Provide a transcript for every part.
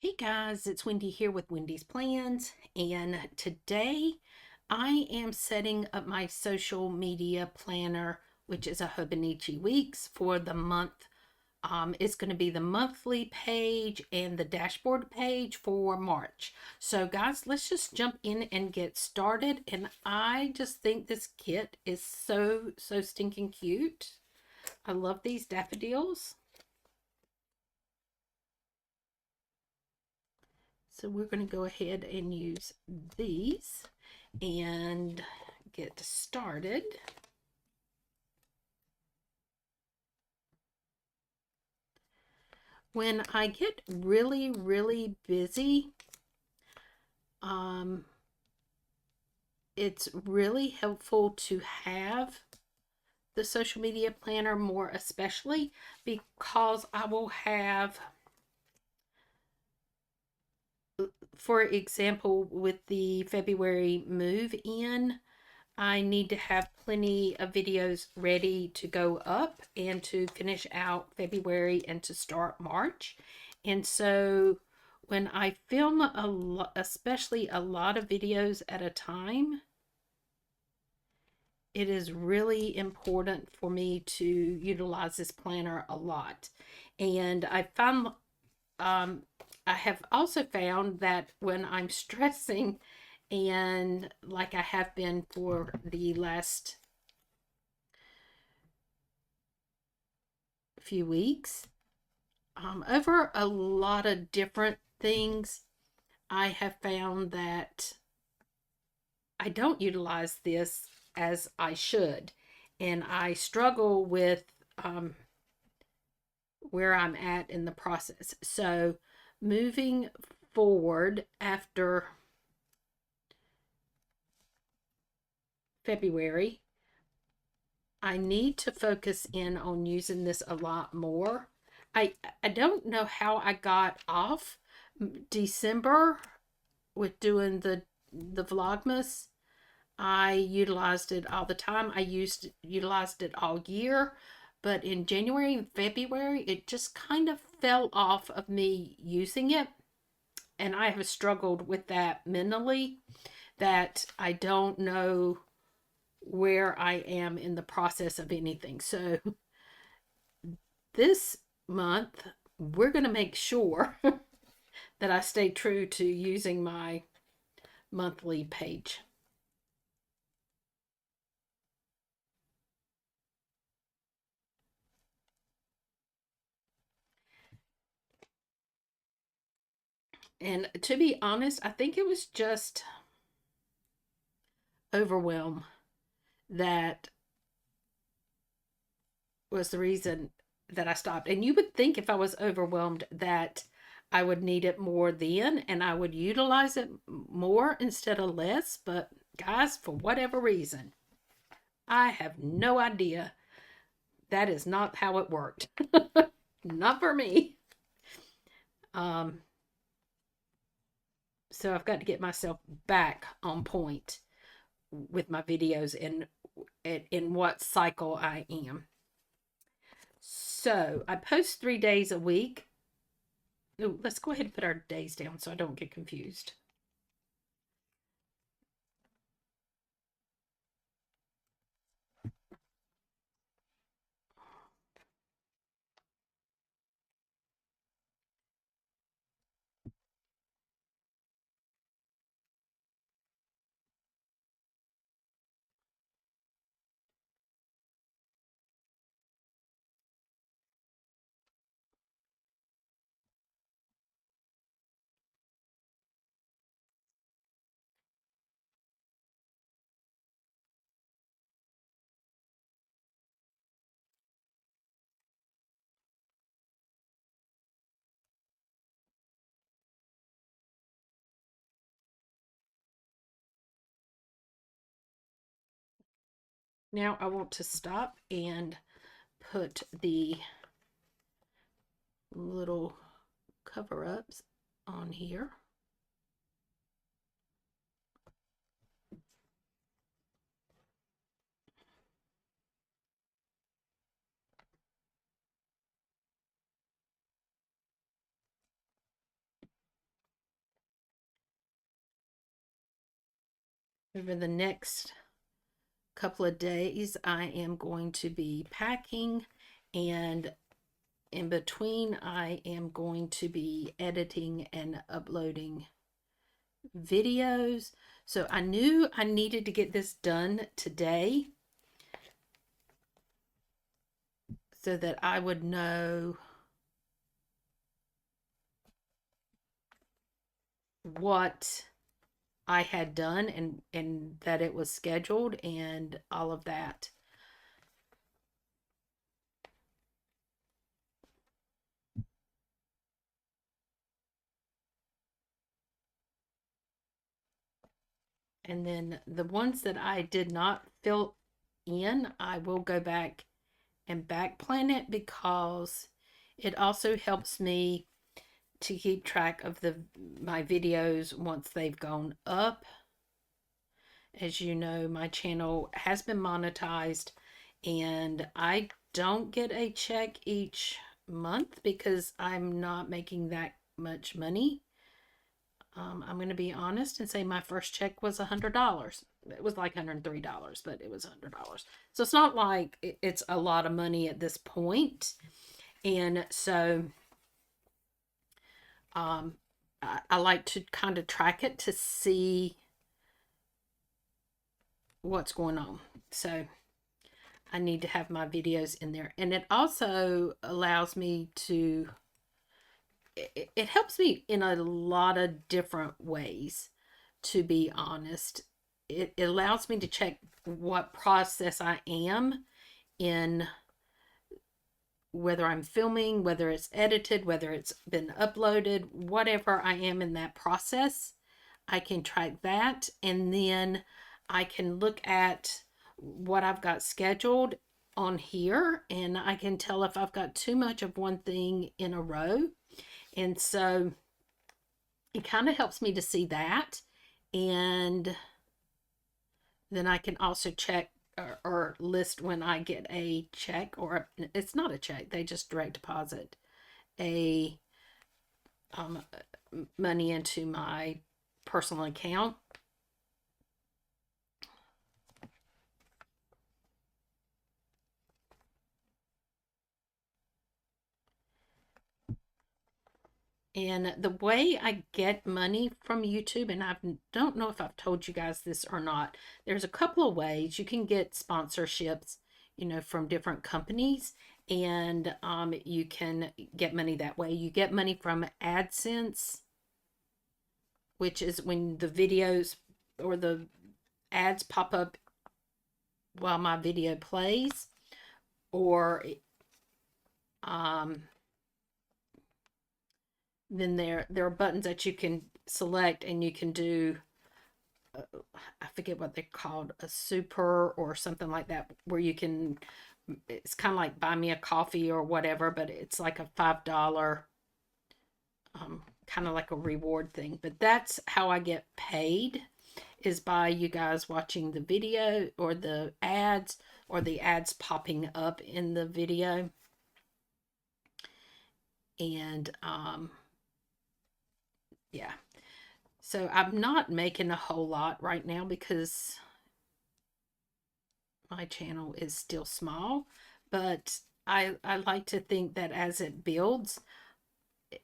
Hey guys, it's Wendy here with Wendy's Plans, and today I am setting up my social media planner, which is a Hobonichi Weeks for the month. It's going to be the monthly page and the dashboard page for March. So guys, let's just jump in and get started. And I just think this kit is so stinking cute. I love these daffodils. So we're going to go ahead and use these and get started. When I get really busy, it's really helpful to have the social media planner, more especially because I will have, for example, with the February move in, I need to have plenty of videos ready to go up and to finish out February and to start March. And so when I film a lot, especially a lot of videos at a time, it is really important for me to utilize this planner a lot. And um, I have also found that when I'm stressing, and like I have been for the last few weeks, over a lot of different things, I have found that I don't utilize this as I should. And I struggle with where I'm at in the process. So, moving forward after February, I need to focus in on using this a lot more. I don't know how I got off December with doing the Vlogmas. I utilized it all the time. Utilized it all year, but in January and February, it just kind of fell off of me using it, and I have struggled with that mentally. That I don't know where I am in the process of anything. So this month, we're going to make sure that I stay true to using my monthly page. And to be honest, I think it was just overwhelm that was the reason that I stopped. And you would think if I was overwhelmed that I would need it more then and I would utilize it more instead of less. But guys, for whatever reason, I have no idea. That is not how it worked. Not for me. Um, so I've got to get myself back on point with my videos and in what cycle I am. So I post 3 days a week. Ooh, let's go ahead and put our days down so I don't get confused. Now I want to stop and put the little cover-ups on here. over the next couple of days, I am going to be packing, and in between, I am going to be editing and uploading videos. So I knew I needed to get this done today so that I would know what I had done, and that it was scheduled and all of that. And then the ones that I did not fill in, I will go back and back plan it, because it also helps me to keep track of my videos once they've gone up. As you know, my channel has been monetized, and I don't get a check each month because I'm not making that much money. I'm going to be honest and say my first check was $100. It was like $103, but it was $100. So it's not like it's a lot of money at this point. And so I like to kind of track it to see what's going on. So I need to have my videos in there. And it also allows me to, it helps me in a lot of different ways, to be honest. It allows me to check what process I am in, whether I'm filming, whether it's edited, whether it's been uploaded, whatever I am in that process. I can track that, and then I can look at what I've got scheduled on here, and I can tell if I've got too much of one thing in a row. And so it kind of helps me to see that. And then I can also check or list when I get a check, or it's not a check, they just direct deposit a money into my personal account. And the way I get money from YouTube, and I don't know if I've told you guys this or not, there's a couple of ways you can get sponsorships, from different companies, and you can get money that way. You get money from AdSense, which is when the videos or the ads pop up while my video plays, or um, then there are buttons that you can select, and you can do, I forget what they're called, a super or something like that, where you can, it's kind of like buy me a coffee or whatever, but it's like a $5, kind of like a reward thing. But that's how I get paid, is by you guys watching the video, or the ads, or the ads popping up in the video. And yeah. So I'm not making a whole lot right now because my channel is still small, but I like to think that as it builds,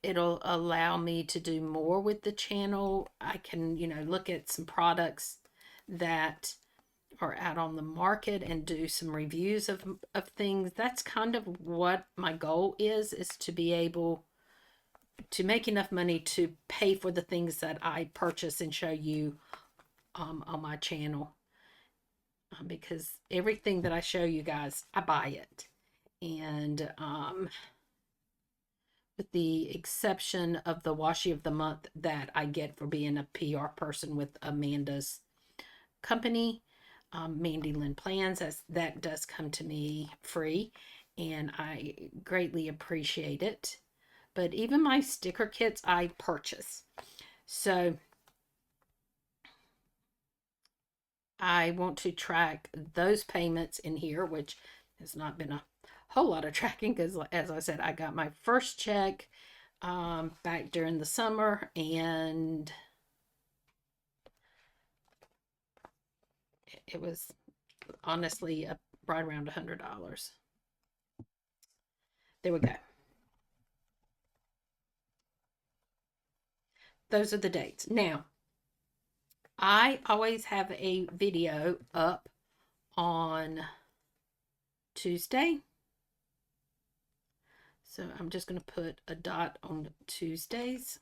it'll allow me to do more with the channel. I can, look at some products that are out on the market and do some reviews of things. That's kind of what my goal is to be able to make enough money to pay for the things that I purchase and show you on my channel. Because everything that I show you guys, I buy it. And with the exception of the washi of the month that I get for being a PR person with Amanda's company, Mandy Lynn Plans, as that does come to me free, and I greatly appreciate it. But even my sticker kits I purchase. So I want to track those payments in here, which has not been a whole lot of tracking because, as I said, I got my first check back during the summer, and It was honestly right around $100. There we go. Those are the dates. Now, I always have a video up on Tuesday. So I'm just going to put a dot on Tuesdays.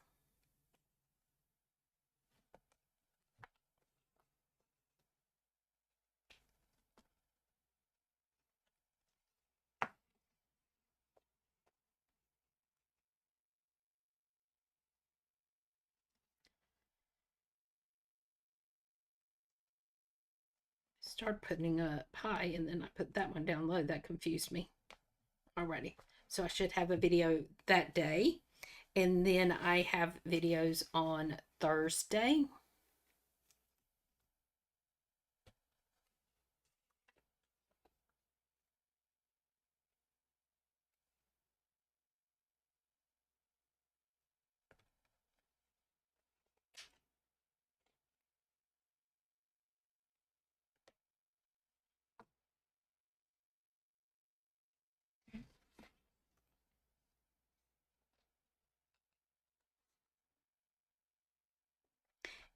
Start putting a pie and then I put that one down low. That confused me. Alrighty. So I should have a video that day. And then I have videos on Thursday.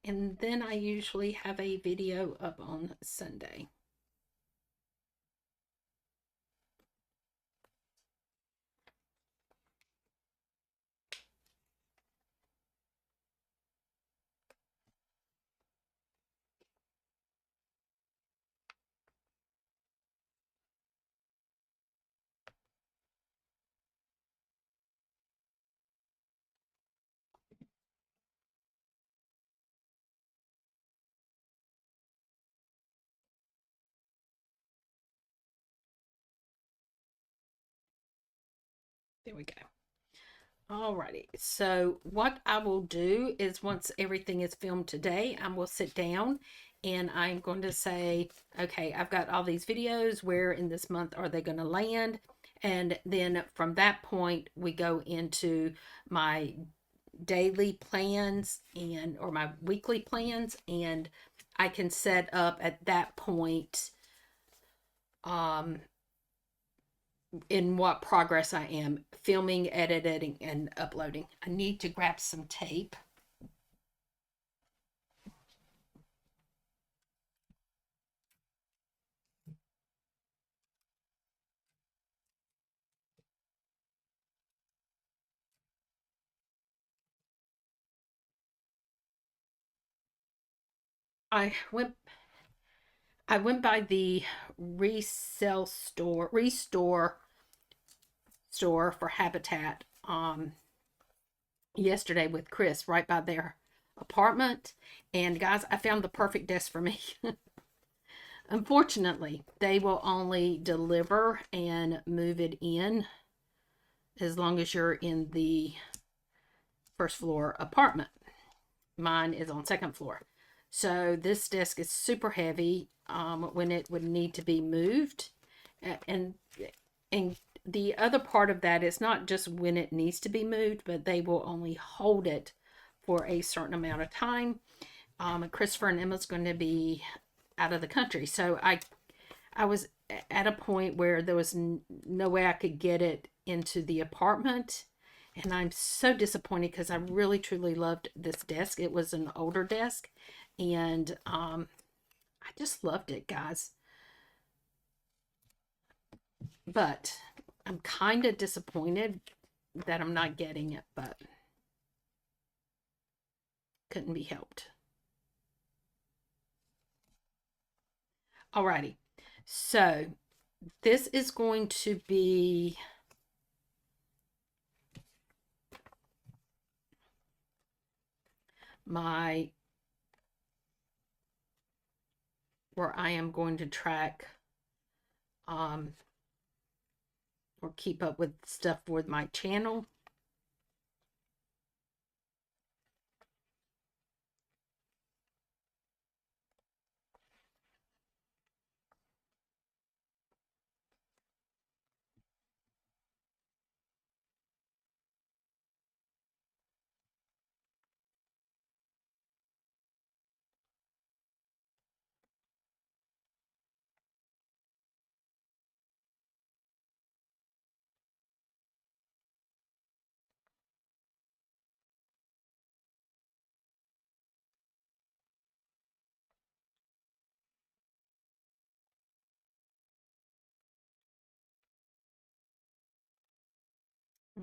And then I usually have a video up on Sunday. There we go. Alrighty, so what I will do is once everything is filmed today, I will sit down and I'm going to say, okay, I've got all these videos. Where in this month are they going to land? And then from that point, we go into my daily plans and or my weekly plans, and I can set up at that point um in what progress I am filming, editing, and uploading. I need to grab some tape. I went I went by the restore store for Habitat yesterday with Chris right by their apartment. And guys, I found the perfect desk for me. Unfortunately, they will only deliver and move it in as long as you're in the first floor apartment. Mine is on second floor. So this desk is super heavy when it would need to be moved. And and the other part of that is not just when it needs to be moved, but they will only hold it for a certain amount of time. Christopher and Emma's going to be out of the country. So I was at a point where there was no way I could get it into the apartment. And I'm so disappointed because I really truly loved this desk. It was an older desk, and I just loved it, guys. But I'm kind of disappointed that I'm not getting it, but couldn't be helped. Alrighty. So this is going to be my where I am going to track um or keep up with stuff with my channel.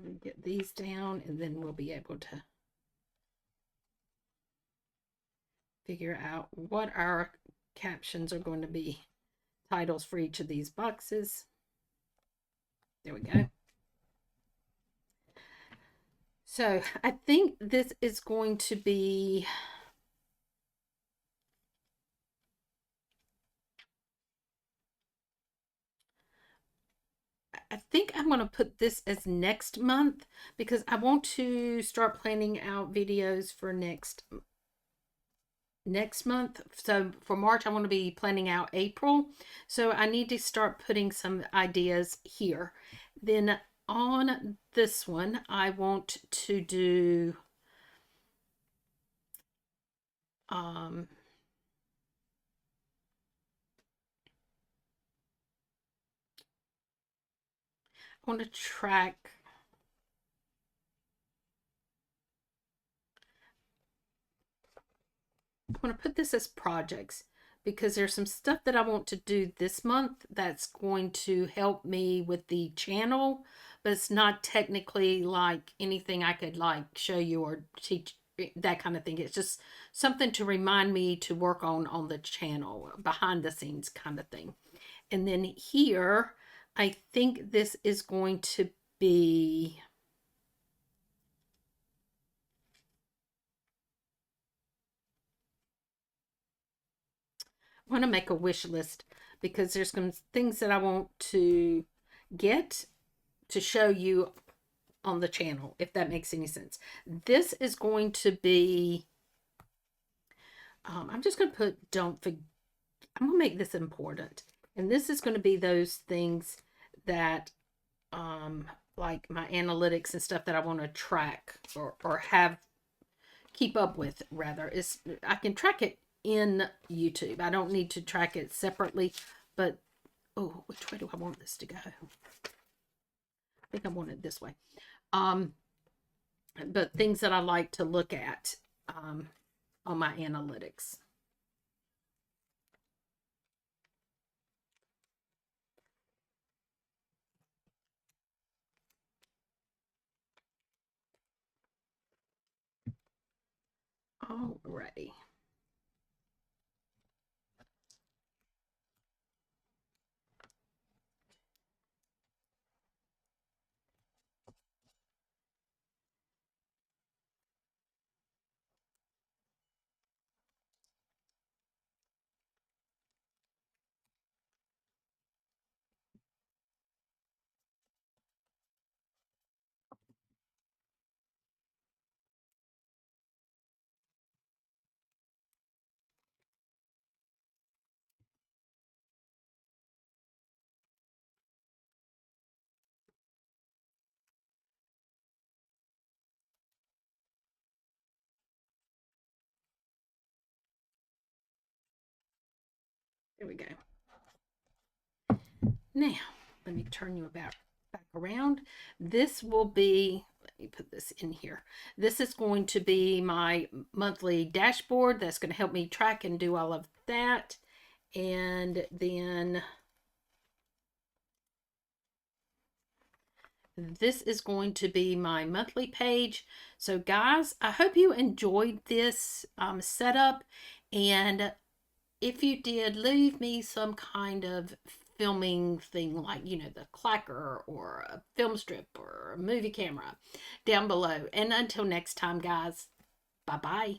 Let me get these down, and then we'll be able to figure out what our captions are going to be, titles for each of these boxes. There we go. So I think this is going to be, I think I'm going to put this as next month, because I want to start planning out videos for next month. So for March, I want to be planning out April. So I need to start putting some ideas here. Then on this one, I want to do I want to track, I want to put this as projects, because there's some stuff that I want to do this month that's going to help me with the channel, but it's not technically like anything I could like show you or teach, that kind of thing. It's just something to remind me to work on the channel, behind the scenes kind of thing. And then here, I think this is going to be, I want to make a wish list, because there's some things that I want to get to show you on the channel, if that makes any sense. This is going to be, I'm just going to put, don't forget, I'm going to make this important. And this is going to be those things that, like my analytics and stuff that I want to track, or have, keep up with, rather. Is I can track it in YouTube. I don't need to track it separately, but, oh, which way do I want this to go? I think I want it this way. But things that I like to look at on my analytics. Alrighty. There we go. Now, let me turn you back around. This will be, let me put this in here. This is going to be my monthly dashboard that's going to help me track and do all of that. And then this is going to be my monthly page. So guys, I hope you enjoyed this setup. And if you did, leave me some kind of filming thing, like, you know, the clacker or a film strip or a movie camera down below. And until next time, guys, bye-bye.